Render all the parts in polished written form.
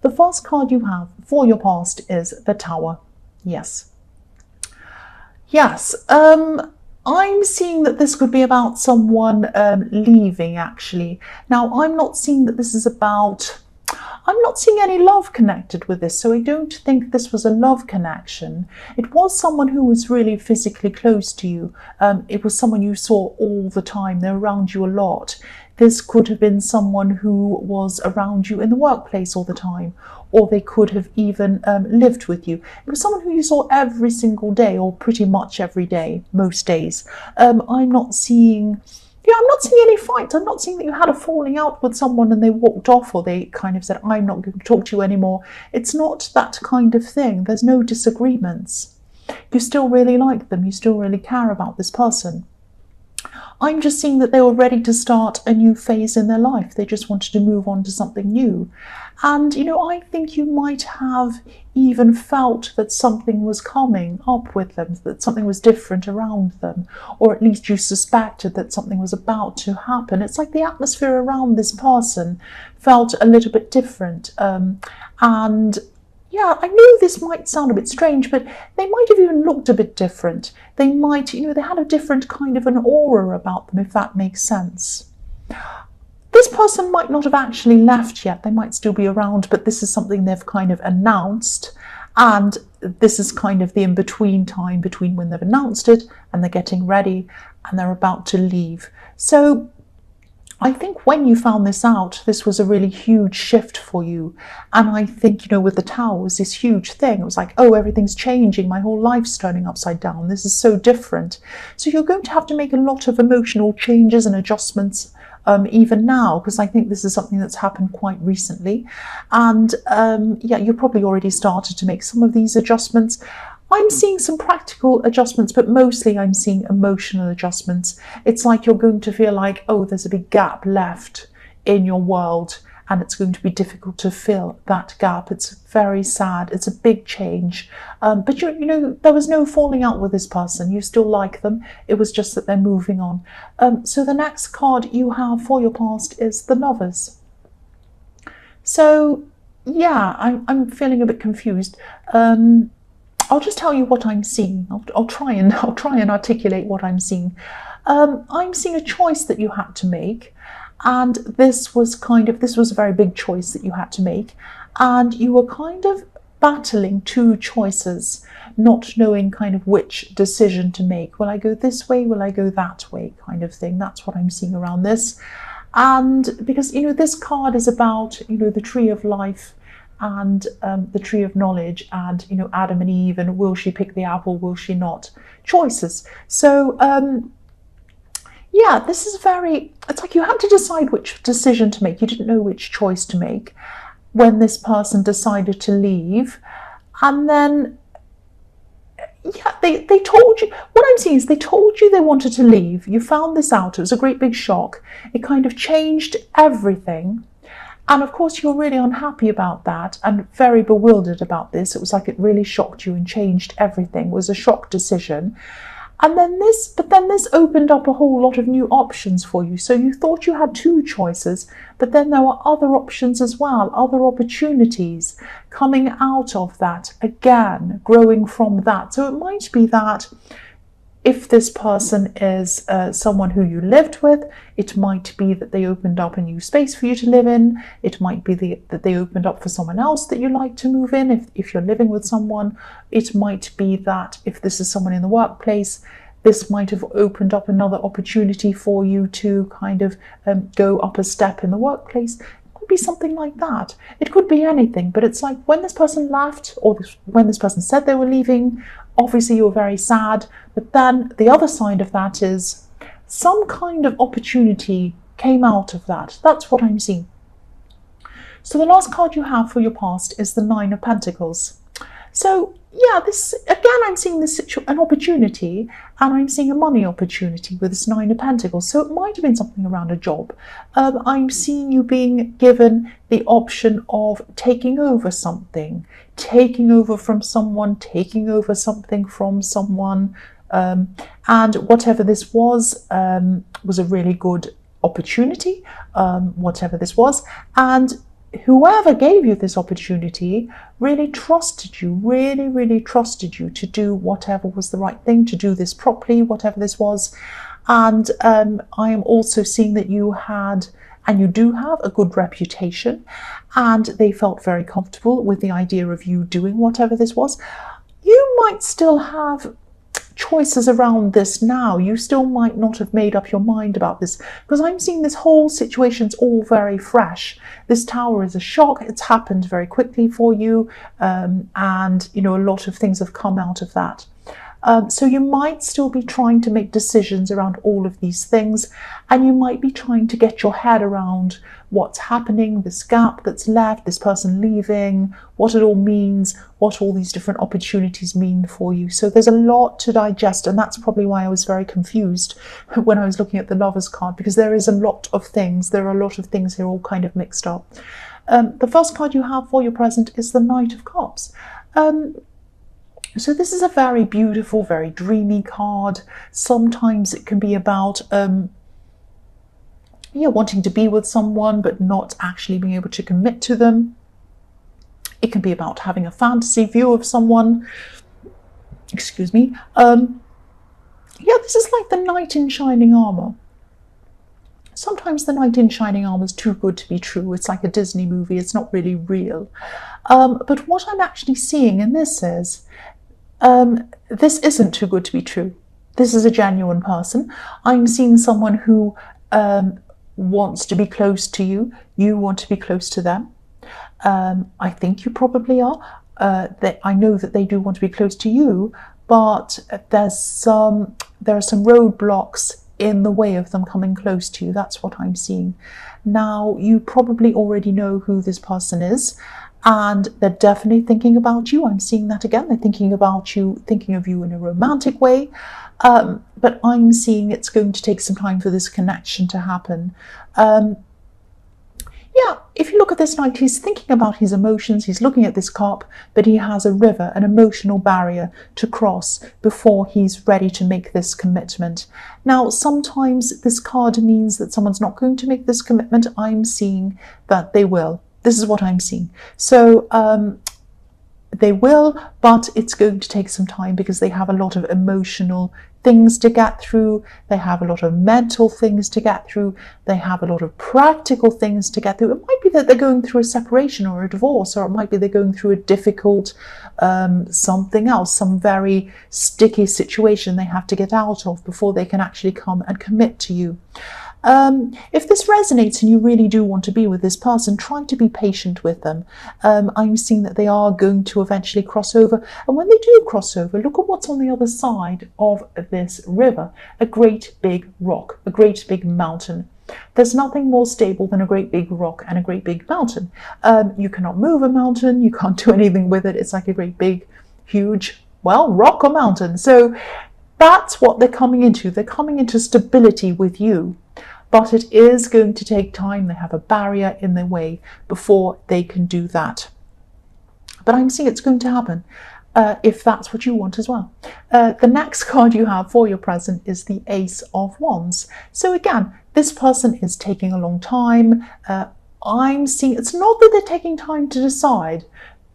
The first card you have for your past is the Tower. Yes. Yes. I'm seeing that this could be about someone leaving, actually. Now, I'm not seeing that this is about... I'm not seeing any love connected with this, so I don't think this was a love connection. It was someone who was really physically close to you. It was someone you saw all the time. They're around you a lot. This could have been someone who was around you in the workplace all the time, or they could have even lived with you. It was someone who you saw every single day, or pretty much every day, most days. I'm not seeing any fights. I'm not seeing that you had a falling out with someone and they walked off, or they kind of said, I'm not going to talk to you anymore. It's not that kind of thing. There's no disagreements. You still really like them. You still really care about this person. I'm just seeing that they were ready to start a new phase in their life. They just wanted to move on to something new. And, I think you might have even felt that something was coming up with them, that something was different around them, or at least you suspected that something was about to happen. It's like the atmosphere around this person felt a little bit different. And yeah, I know this might sound a bit strange, but they might have even looked a bit different. They might, they had a different kind of an aura about them, if that makes sense. This person might not have actually left yet. They might still be around, but this is something they've kind of announced. And this is kind of the in-between time between when they've announced it and they're getting ready and they're about to leave. So I think when you found this out, this was a really huge shift for you. And I think, with the Tower, it was this huge thing. It was like, oh, everything's changing. My whole life's turning upside down. This is so different. So you're going to have to make a lot of emotional changes and adjustments even now, because I think this is something that's happened quite recently. And you probably already started to make some of these adjustments. I'm seeing some practical adjustments, but mostly I'm seeing emotional adjustments. It's like you're going to feel like, oh, there's a big gap left in your world, and it's going to be difficult to fill that gap. It's very sad. It's a big change. But there was no falling out with this person. You still like them. It was just that they're moving on. So the next card you have for your past is the Lovers. So yeah, I'm feeling a bit confused. I'll just tell you what I'm seeing. I'll try and articulate what I'm seeing. I'm seeing a choice that you had to make, and this was a very big choice that you had to make, and you were kind of battling two choices, not knowing kind of which decision to make. Will I go this way? Will I go that way? Kind of thing. That's what I'm seeing around this. And because this card is about the tree of life and the tree of knowledge, and Adam and Eve, and will she pick the apple, will she not, choices. So this is it's like you had to decide which decision to make. You didn't know which choice to make when this person decided to leave. And then they told you, what I'm seeing is they told you they wanted to leave. You found this out. It was a great big shock. It kind of changed everything. And of course, you're really unhappy about that and very bewildered about this. It was like it really shocked you and changed everything. It was a shock decision. And then this opened up a whole lot of new options for you. So you thought you had two choices, but then there were other options as well, other opportunities coming out of that, again, growing from that. So it might be that if this person is someone who you lived with, it might be that they opened up a new space for you to live in. It might be that they opened up for someone else that you like to move in if you're living with someone. It might be that if this is someone in the workplace, this might have opened up another opportunity for you to kind of go up a step in the workplace. It could be something like that. It could be anything, but it's like when this person left, or when this person said they were leaving, obviously you were very sad, but then the other side of that is some kind of opportunity came out of that. That's what I'm seeing. So the last card you have for your past is the Nine of Pentacles. So yeah, this again, I'm seeing an opportunity, and I'm seeing a money opportunity with this Nine of Pentacles. So it might have been something around a job. I'm seeing you being given the option of taking over something, taking over from someone, taking over something from someone, and whatever this was a really good opportunity, whatever this was. And whoever gave you this opportunity really trusted you, really trusted you to do whatever was the right thing, to do this properly, whatever this was. And I am also seeing that you had, and you do have, a good reputation, and they felt very comfortable with the idea of you doing whatever this was. You might still have choices around this now. You still might not have made up your mind about this, because I'm seeing this whole situation's all very fresh. This tower is a shock. It's happened very quickly for you, and you know, a lot of things have come out of that. So you might still be trying to make decisions around all of these things, and you might be trying to get your head around what's happening, this gap that's left, this person leaving, what it all means, what all these different opportunities mean for you. So there's a lot to digest, and that's probably why I was very confused when I was looking at the Lovers card, because there is a lot of things. There are a lot of things here all kind of mixed up. The first card you have for your present is the Knight of Cups. So this is a very beautiful, very dreamy card. Sometimes it can be about wanting to be with someone but not actually being able to commit to them. It can be about having a fantasy view of someone. Excuse me. This is like the knight in shining armor. Sometimes the knight in shining armor is too good to be true. It's like a Disney movie. It's not really real. But what I'm actually seeing in this is, this isn't too good to be true. This is a genuine person. I'm seeing someone who wants to be close to you. You want to be close to them. I think you probably are. I know that they do want to be close to you, but there are some roadblocks in the way of them coming close to you. That's what I'm seeing. Now, you probably already know who this person is, and they're definitely thinking about you. I'm seeing that again. They're thinking about you, thinking of you in a romantic way. But I'm seeing it's going to take some time for this connection to happen. If you look at this knight, he's thinking about his emotions. He's looking at this cup, but he has a river, an emotional barrier to cross before he's ready to make this commitment. Now, sometimes this card means that someone's not going to make this commitment. I'm seeing that they will. This is what I'm seeing. So they will, but it's going to take some time because they have a lot of emotional things to get through. They have a lot of mental things to get through. They have a lot of practical things to get through. It might be that they're going through a separation or a divorce, or it might be they're going through a difficult something else, some very sticky situation they have to get out of before they can actually come and commit to you. If this resonates and you really do want to be with this person, try to be patient with them. I'm seeing that they are going to eventually cross over. And when they do cross over, look at what's on the other side of this river. A great big rock, a great big mountain. There's nothing more stable than a great big rock and a great big mountain. You cannot move a mountain. You can't do anything with it. It's like a great big, huge, rock or mountain. So that's what they're coming into. They're coming into stability with you. But it is going to take time. They have a barrier in their way before they can do that. But I'm seeing it's going to happen if that's what you want as well. The next card you have for your present is the Ace of Wands. So again, this person is taking a long time. I'm seeing it's not that they're taking time to decide.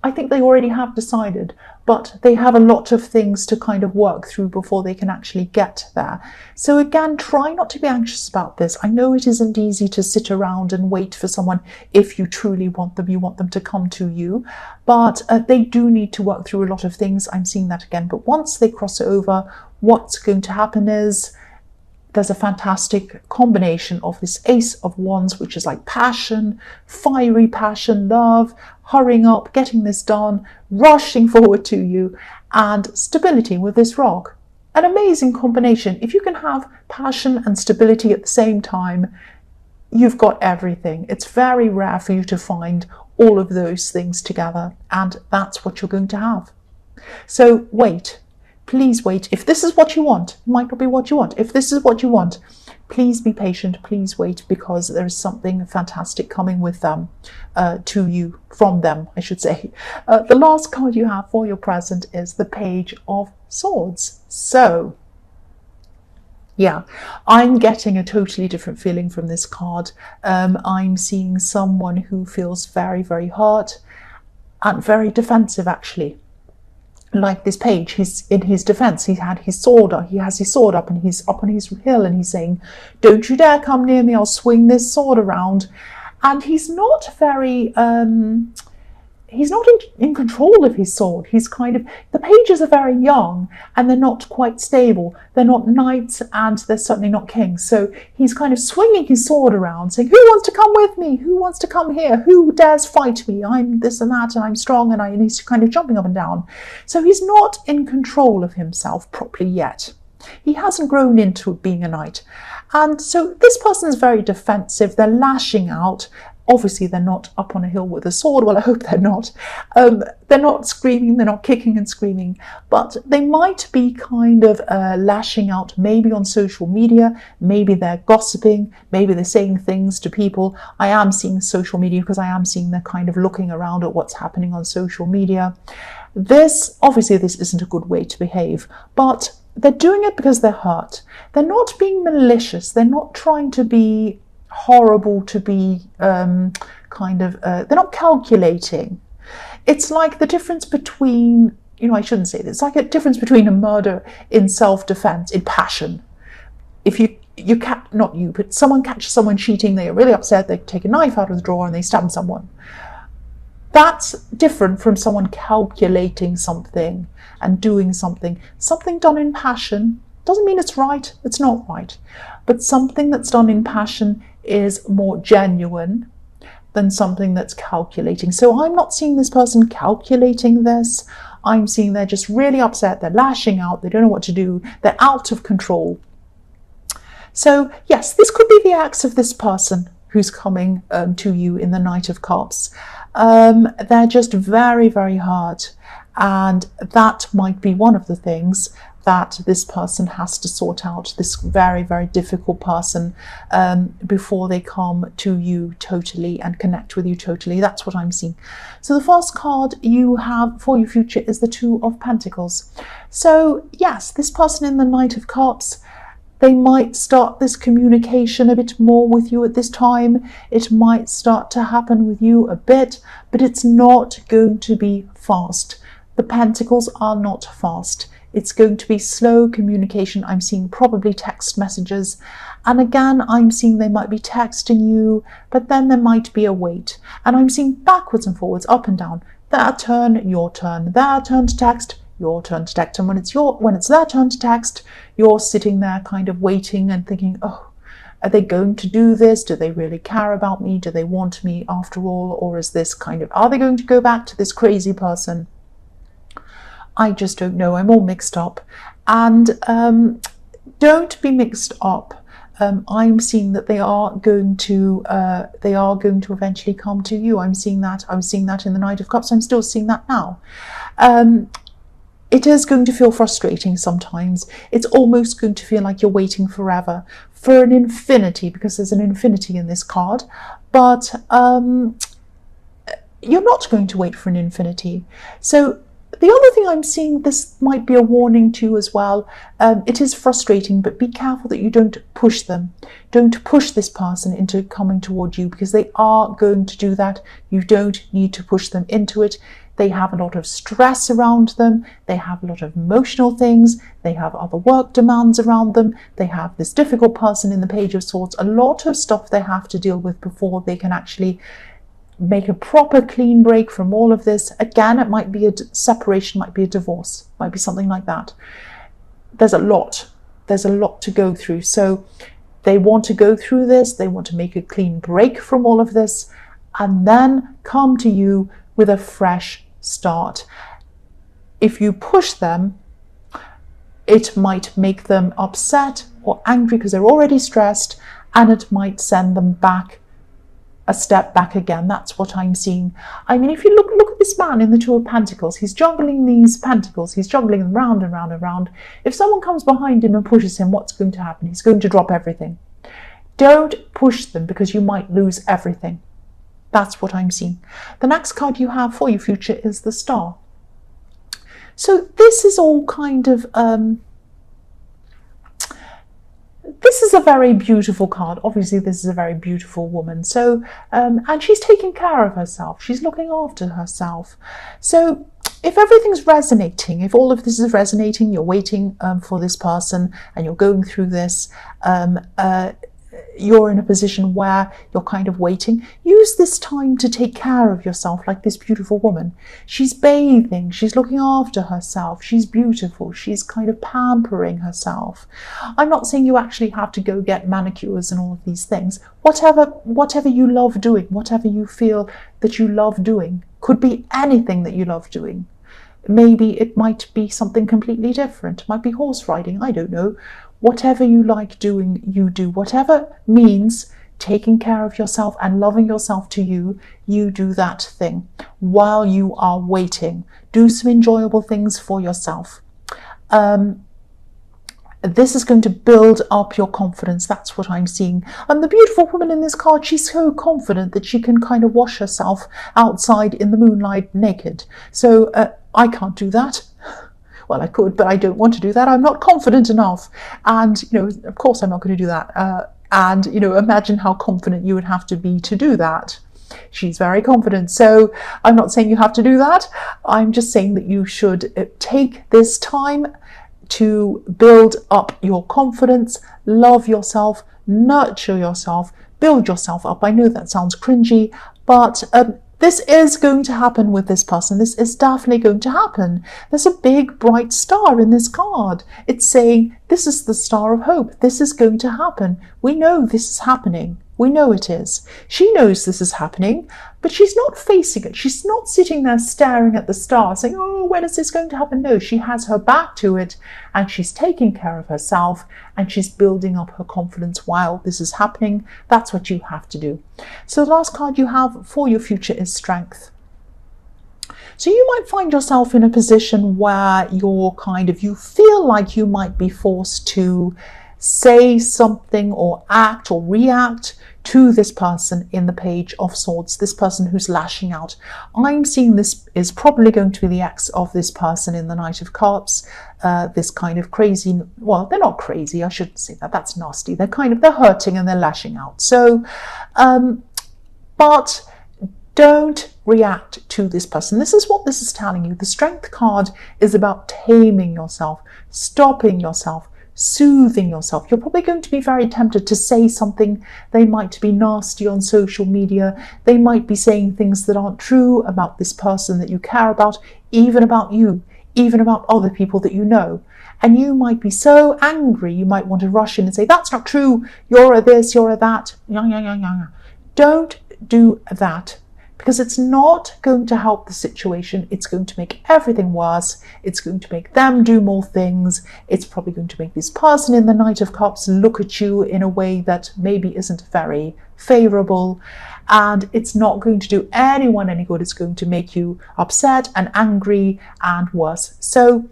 I think they already have decided, but they have a lot of things to kind of work through before they can actually get there. So again, try not to be anxious about this. I know it isn't easy to sit around and wait for someone if you truly want them. You want them to come to you, but they do need to work through a lot of things. I'm seeing that again. But once they cross over, what's going to happen is there's a fantastic combination of this Ace of Wands, which is like passion, fiery passion, love, hurrying up, getting this done, rushing forward to you, and stability with this rock. An amazing combination. If you can have passion and stability at the same time, you've got everything. It's very rare for you to find all of those things together, and that's what you're going to have. So wait. Please wait. If this is what you want, it might not be what you want. If this is what you want, please be patient. Please wait, because there is something fantastic coming with them, to you, from them, I should say. The last card you have for your present is the Page of Swords. So Yeah, I'm getting a totally different feeling from this card. I'm seeing someone who feels very, very hurt and very defensive, actually. Like this page, he's in his defense. He has his sword up, and he's up on his hill, and he's saying, "Don't you dare come near me, I'll swing this sword around." And he's not very he's not in control of his sword. He's kind of, the pages are very young and they're not quite stable. They're not knights and they're certainly not kings. So he's kind of swinging his sword around saying, "Who wants to come with me? Who wants to come here? Who dares fight me? I'm this and that and I'm strong," and he's kind of jumping up and down. So he's not in control of himself properly yet. He hasn't grown into being a knight. And so this person's very defensive. They're lashing out. Obviously, they're not up on a hill with a sword. Well, I hope they're not. They're not screaming, they're not kicking and screaming, but they might be kind of lashing out, maybe on social media, maybe they're gossiping, maybe they're saying things to people. I am seeing social media because I am seeing they're kind of looking around at what's happening on social media. Obviously, this isn't a good way to behave, but they're doing it because they're hurt. They're not being malicious. They're not trying to be horrible, to be they're not calculating. It's like the difference between, I shouldn't say this, it's like a difference between a murder in self-defense, in passion. If but someone catches someone cheating, they are really upset, they take a knife out of the drawer and they stab someone. That's different from someone calculating something and doing something done in passion. Doesn't mean it's right, it's not right, but something that's done in passion is more genuine than something that's calculating. So I'm not seeing this person calculating this. I'm seeing they're just really upset, they're lashing out, they don't know what to do, they're out of control. So yes, this could be the acts of this person who's coming to you in the Knight of Cups. They're just very, very hurt, and that might be one of the things that this person has to sort out, this very, very difficult person, before they come to you totally and connect with you totally. That's what I'm seeing. So the first card you have for your future is the Two of Pentacles. So yes, this person in the Knight of Cups, they might start this communication a bit more with you at this time. It might start to happen with you a bit, but it's not going to be fast. The Pentacles are not fast. It's going to be slow communication. I'm seeing probably text messages. And again, I'm seeing they might be texting you, but then there might be a wait. And I'm seeing backwards and forwards, up and down. Their turn, your turn. Their turn to text, your turn to text. And when it's their turn to text, you're sitting there kind of waiting and thinking, oh, are they going to do this? Do they really care about me? Do they want me after all? Or is this are they going to go back to this crazy person? I just don't know. I'm all mixed up. And don't be mixed up. I'm seeing that they are going to eventually come to you. I'm seeing that. I was seeing that in the Knight of Cups. I'm still seeing that now. It is going to feel frustrating sometimes. It's almost going to feel like you're waiting forever, for an infinity, because there's an infinity in this card. But you're not going to wait for an infinity. So the other thing I'm seeing, this might be a warning to you as well. It is frustrating, but be careful that you don't push them. Don't push this person into coming toward you, because they are going to do that. You don't need to push them into it. They have a lot of stress around them. They have a lot of emotional things. They have other work demands around them. They have this difficult person in the Page of Swords. A lot of stuff they have to deal with before they can actually make a proper clean break from all of this. Again, it might be a separation, might be a divorce, might be something like that. There's a lot to go through. So they want to go through this, they want to make a clean break from all of this, and then come to you with a fresh start. If you push them, it might make them upset or angry because they're already stressed, and it might send them back a step back again. That's what I'm seeing. I mean, if you look at this man in the Two of Pentacles, he's juggling these pentacles, he's juggling them round and round and round. If someone comes behind him and pushes him, what's going to happen? He's going to drop everything. Don't push them, because you might lose everything. That's what I'm seeing. The next card you have for your future is the Star. So this is all kind of this is a very beautiful card. Obviously, this is a very beautiful woman. So, and she's taking care of herself. She's looking after herself. So if everything's resonating, if all of this is resonating, you're waiting for this person and you're going through this, you're in a position where you're kind of waiting. Use this time to take care of yourself, like this beautiful woman. She's bathing, she's looking after herself, she's beautiful, she's kind of pampering herself. I'm not saying you actually have to go get manicures and all of these things. Whatever you love doing, whatever you feel that you love doing, could be anything that you love doing. Maybe it might be something completely different. It might be horse riding, I don't know. Whatever you like doing, you do. Whatever means taking care of yourself and loving yourself to you, you do that thing while you are waiting. Do some enjoyable things for yourself. This is going to build up your confidence. That's what I'm seeing. And the beautiful woman in this card, she's so confident that she can kind of wash herself outside in the moonlight naked. So I can't do that. Well, I could, but I don't want to do that. I'm not confident enough. And, of course I'm not going to do that. And, imagine how confident you would have to be to do that. She's very confident. So I'm not saying you have to do that. I'm just saying that you should take this time to build up your confidence, love yourself, nurture yourself, build yourself up. I know that sounds cringy, but this is going to happen with this person. This is definitely going to happen. There's a big bright star in this card. It's saying this is the star of hope. This is going to happen. We know this is happening. We know it is. She knows this is happening, but she's not facing it. She's not sitting there staring at the star saying, oh, when is this going to happen? No, she has her back to it and she's taking care of herself and she's building up her confidence while this is happening. That's what you have to do. So the last card you have for your future is strength. So you might find yourself in a position where you feel like you might be forced to say something or act or react to this person in the Page of Swords, this person who's lashing out. I'm seeing this is probably going to be the ex of this person in the Knight of Cups, this kind of crazy, well, they're not crazy, I shouldn't say that, that's nasty. They're hurting and they're lashing out. So, but don't react to this person. This is what this is telling you. The Strength card is about taming yourself, stopping yourself, soothing yourself. You're probably going to be very tempted to say something. They might be nasty on social media. They might be saying things that aren't true about this person that you care about, even about you, even about other people that you know. And you might be so angry, you might want to rush in and say, that's not true, you're a this, you're a that. Don't do that, because it's not going to help the situation. It's going to make everything worse. It's going to make them do more things. It's probably going to make this person in the Knight of Cups look at you in a way that maybe isn't very favourable. And it's not going to do anyone any good. It's going to make you upset and angry and worse. So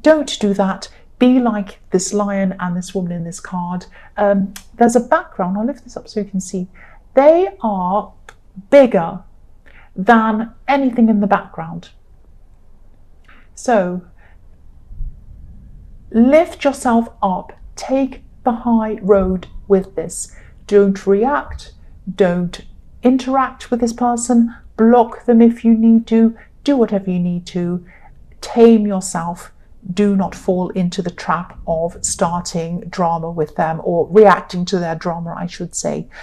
don't do that. Be like this lion and this woman in this card. There's a background. I'll lift this up so you can see. They are bigger than anything in the background. So lift yourself up, take the high road with this. Don't react, don't interact with this person, block them if you need to, do whatever you need to, tame yourself. Do not fall into the trap of starting drama with them, or reacting to their drama, I should say.